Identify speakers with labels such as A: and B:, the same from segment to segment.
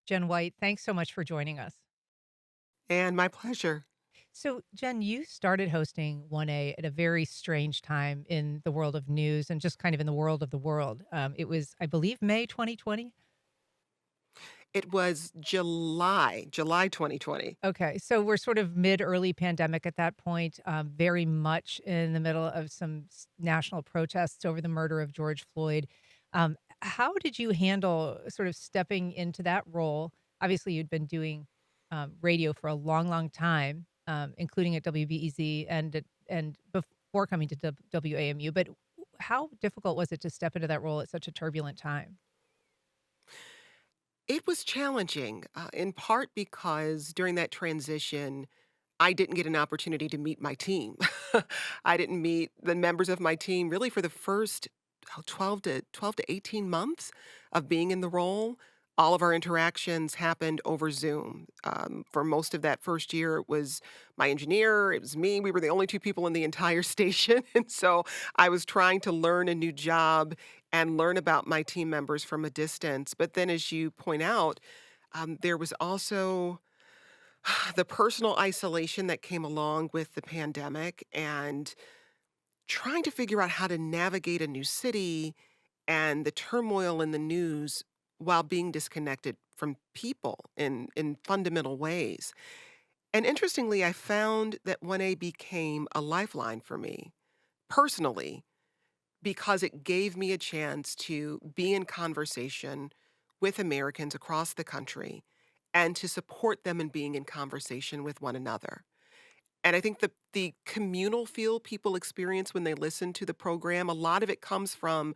A: Jenn White, thanks so much for joining us.
B: And my pleasure.
A: So, Jen, you started hosting 1A at a very strange time in the world of news and just kind of in the world of the world. It was, I believe, May 2020.
B: It was July 2020.
A: Okay, so we're sort of early pandemic at that point, very much in the middle of some national protests over the murder of George Floyd. How did you handle sort of stepping into that role? Obviously, you'd been doing radio for a long, long time, including at WBEZ and before coming to WAMU. But how difficult was it to step into that role at such a turbulent time?
B: It was challenging, in part because during that transition, I didn't get an opportunity to meet my team. I didn't meet the members of my team really for the first 12 to 18 months of being in the role. All of our interactions happened over Zoom. For most of that first year, it was my engineer, it was me. We were the only two people in the entire station. And so I was trying to learn a new job and learn about my team members from a distance. But then, as you point out, there was also the personal isolation that came along with the pandemic and trying to figure out how to navigate a new city and the turmoil in the news while being disconnected from people in fundamental ways. And interestingly, I found that 1A became a lifeline for me personally because it gave me a chance to be in conversation with Americans across the country and to support them in being in conversation with one another. And I think the communal feel people experience when they listen to the program, a lot of it comes from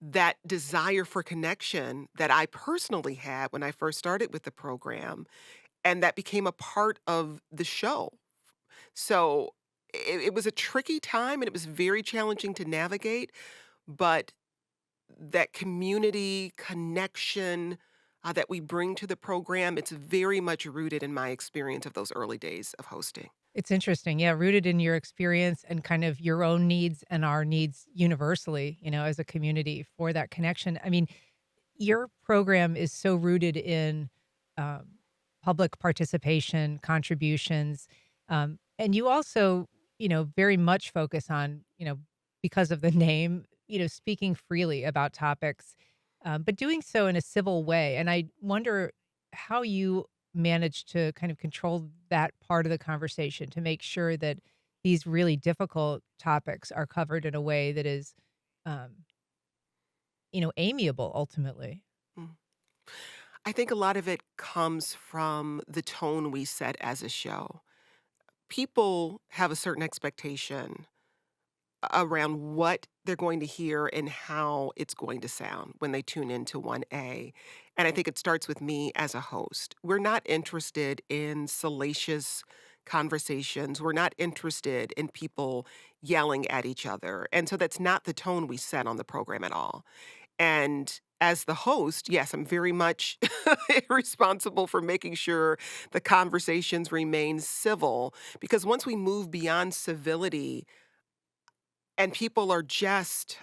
B: that desire for connection that I personally had when I first started with the program, and that became a part of the show. So it was a tricky time and it was very challenging to navigate, but that community connection that we bring to the program, it's very much rooted in my experience of those early days of hosting.
A: It's interesting. Yeah, rooted in your experience and kind of your own needs and our needs universally, as a community for that connection. I mean, your program is so rooted in um, public participation, contributions, and you also, very much focus on, because of the name, speaking freely about topics, but doing so in a civil way. And I wonder how you manage to kind of control that part of the conversation to make sure that these really difficult topics are covered in a way that is, um, amiable ultimately.
B: Mm. I think a lot of it comes from the tone we set as a show. People have a certain expectation around what they're going to hear and how it's going to sound when they tune into 1A. And I think it starts with me as a host. We're not interested in salacious conversations. We're not interested in people yelling at each other. And so that's not the tone we set on the program at all. And as the host, yes, I'm very much responsible for making sure the conversations remain civil because once we move beyond civility, and people are just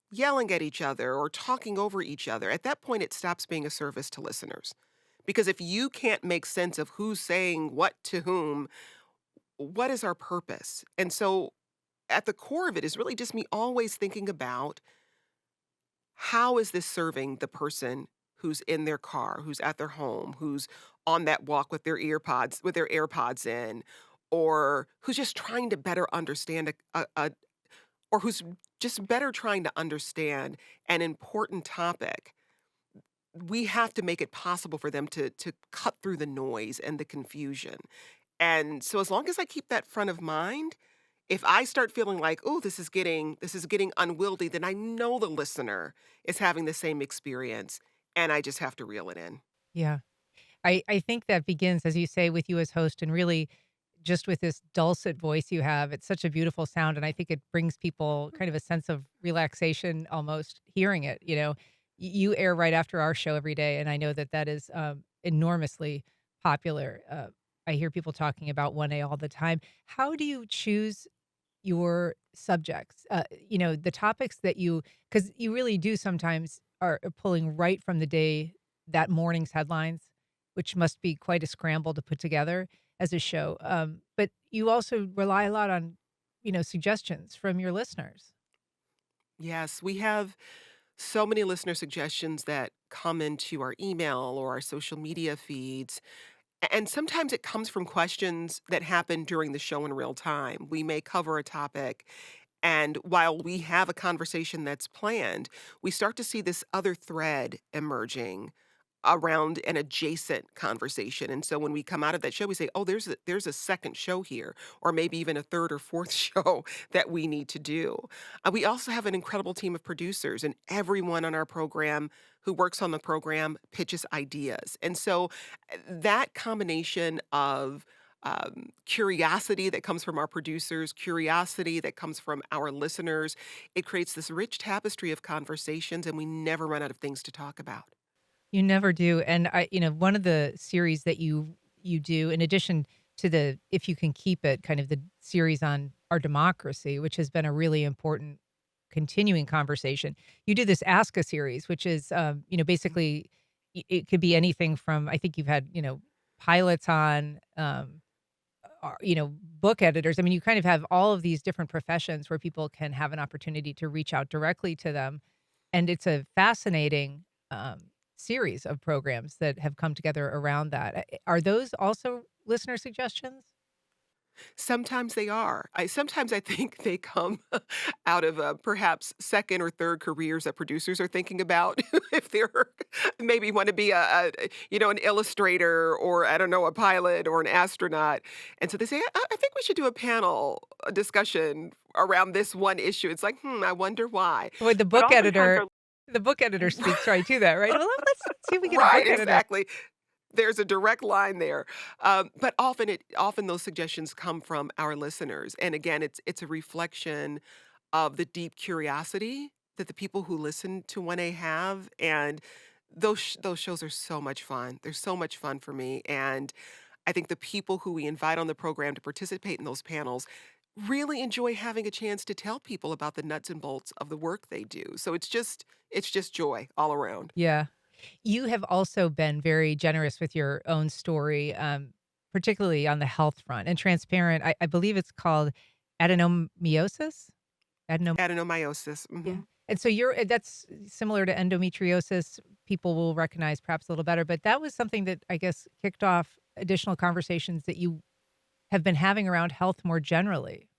B: yelling at each other or talking over each other, at that point, it stops being a service to listeners. Because if you can't make sense of who's saying what to whom, what is our purpose? And so at the core of it is really just me always thinking about how is this serving the person who's in their car, who's at their home, who's on that walk with their earpods, with their AirPods in, or who's just trying to better understand a or who's just better trying to understand an important topic. We have to make it possible for them to cut through the noise and the confusion. And so as long as I keep that front of mind, if I start feeling like, "Oh, this is getting unwieldy," then I know the listener is having the same experience and I just have to reel it in.
A: Yeah. I think that begins, as you say, with you as host and really just with this dulcet voice you have. It's such a beautiful sound, and I think it brings people kind of a sense of relaxation almost hearing it, You air right after our show every day, and I know that that is, enormously popular. I hear people talking about 1A all the time. How do you choose your subjects? The topics that you, because you really do sometimes are pulling right from the day that morning's headlines, which must be quite a scramble to put together as a show. But you also rely a lot on, suggestions from your listeners.
B: Yes, we have so many listener suggestions that come into our email or our social media feeds. And sometimes it comes from questions that happen during the show in real time. We may cover a topic, and while we have a conversation that's planned, we start to see this other thread emerging around an adjacent conversation. And so when we come out of that show, we say, "Oh, there's a second show here, or maybe even a third or fourth show that we need to do." We also have an incredible team of producers, and everyone on our program who works on the program pitches ideas. And so that combination of curiosity that comes from our producers, curiosity that comes from our listeners, it creates this rich tapestry of conversations, and we never run out of things to talk about.
A: You never do, and one of the series that you do, in addition to the If You Can Keep It, kind of the series on our democracy, which has been a really important continuing conversation. You do this Ask a series, which is, basically, it could be anything from, I think you've had, pilots on, book editors. I mean, you kind of have all of these different professions where people can have an opportunity to reach out directly to them. And it's a fascinating series of programs that have come together around that. Are those also listener suggestions?
B: Sometimes they are. Sometimes I think they come out of, perhaps second or third careers that producers are thinking about if they're maybe wanna be an illustrator or, I don't know, a pilot or an astronaut, and so they say, "I think we should do a panel, discussion around this one issue." It's like, "Hmm, I wonder why."
A: Boy,
B: But oftentimes our
A: the book editor speaks right to that, right? Well, let's see if we get a
B: Right,
A: book editor.
B: exactly. There's a direct line there. But often those suggestions come from our listeners, and again, it's a reflection of the deep curiosity that the people who listen to 1A have, and those shows are so much fun. They're so much fun for me, and I think the people who we invite on the program to participate in those panels really enjoy having a chance to tell people about the nuts and bolts of the work they do. So it's just joy all around.
A: Yeah. You have also been very generous with your own story, particularly on the health front and transparent. I believe it's called adenomyosis? Adenom
B: Adenomyosis.
A: Yeah.
B: Mhm.
A: And so that's similar to endometriosis. People will recognize perhaps a little better, but that was something that I guess kicked off additional conversations that you have been having around health more generally.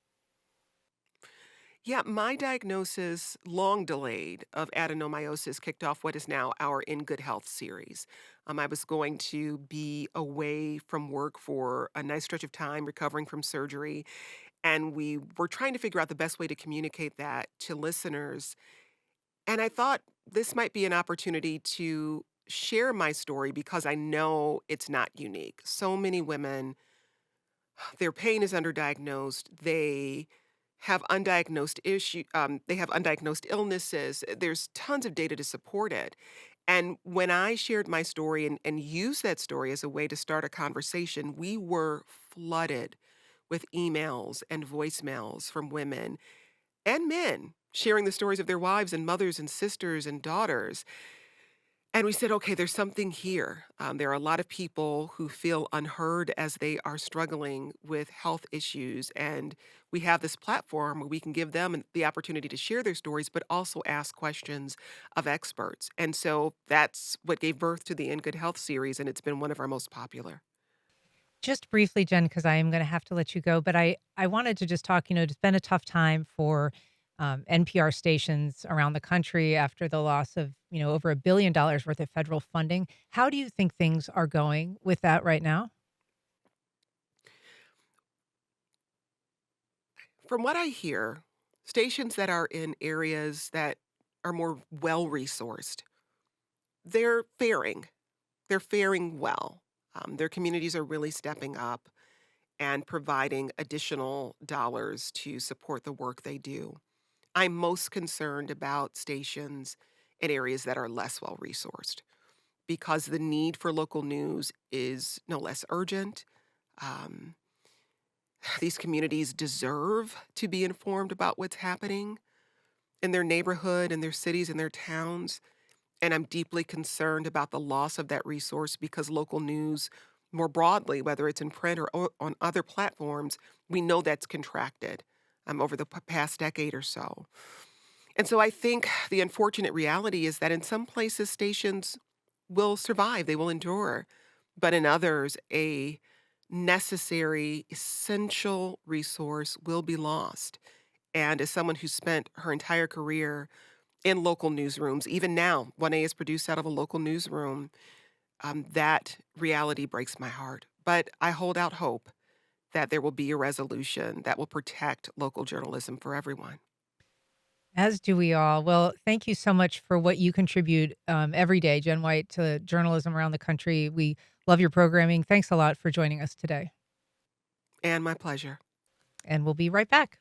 B: Yeah, my diagnosis, long delayed, of adenomyosis kicked off what is now our In Good Health series. I was going to be away from work for a nice stretch of time, recovering from surgery, and we were trying to figure out the best way to communicate that to listeners. And I thought this might be an opportunity to share my story because I know it's not unique. So many women, their pain is underdiagnosed. They have undiagnosed illnesses. There's tons of data to support it. And when I shared my story and used that story as a way to start a conversation, we were flooded with emails and voicemails from women and men sharing the stories of their wives and mothers and sisters and daughters. And we said, okay, there's something here. There are a lot of people who feel unheard as they are struggling with health issues. And we have this platform where we can give them the opportunity to share their stories, but also ask questions of experts. And so that's what gave birth to the In Good Health series. And it's been one of our most popular.
A: Just briefly, Jen, because I am going to have to let you go, but I wanted to just talk. It's been a tough time for NPR stations around the country after the loss of over $1 billion worth of federal funding. How do you think things are going with that right now?
B: From what I hear, stations that are in areas that are more well resourced, they're faring. They're faring well. Their communities are really stepping up and providing additional dollars to support the work they do. I'm most concerned about stations in areas that are less well resourced because the need for local news is no less urgent. Um, these communities deserve to be informed about what's happening in their neighborhood, in their cities, in their towns. And I'm deeply concerned about the loss of that resource because local news, more broadly, whether it's in print or on other platforms, we know that's contracted over the past decade or so. And so I think the unfortunate reality is that in some places, stations will survive, they will endure, but in others, a necessary, essential resource will be lost. And as someone who spent her entire career in local newsrooms, even now, 1A is produced out of a local newsroom, that reality breaks my heart. But I hold out hope that there will be a resolution that will protect local journalism for everyone.
A: As do we all. Well, thank you so much for what you contribute every day, Jenn White, to journalism around the country. We love your programming. Thanks a lot for joining us today.
B: And my pleasure.
A: And we'll be right back.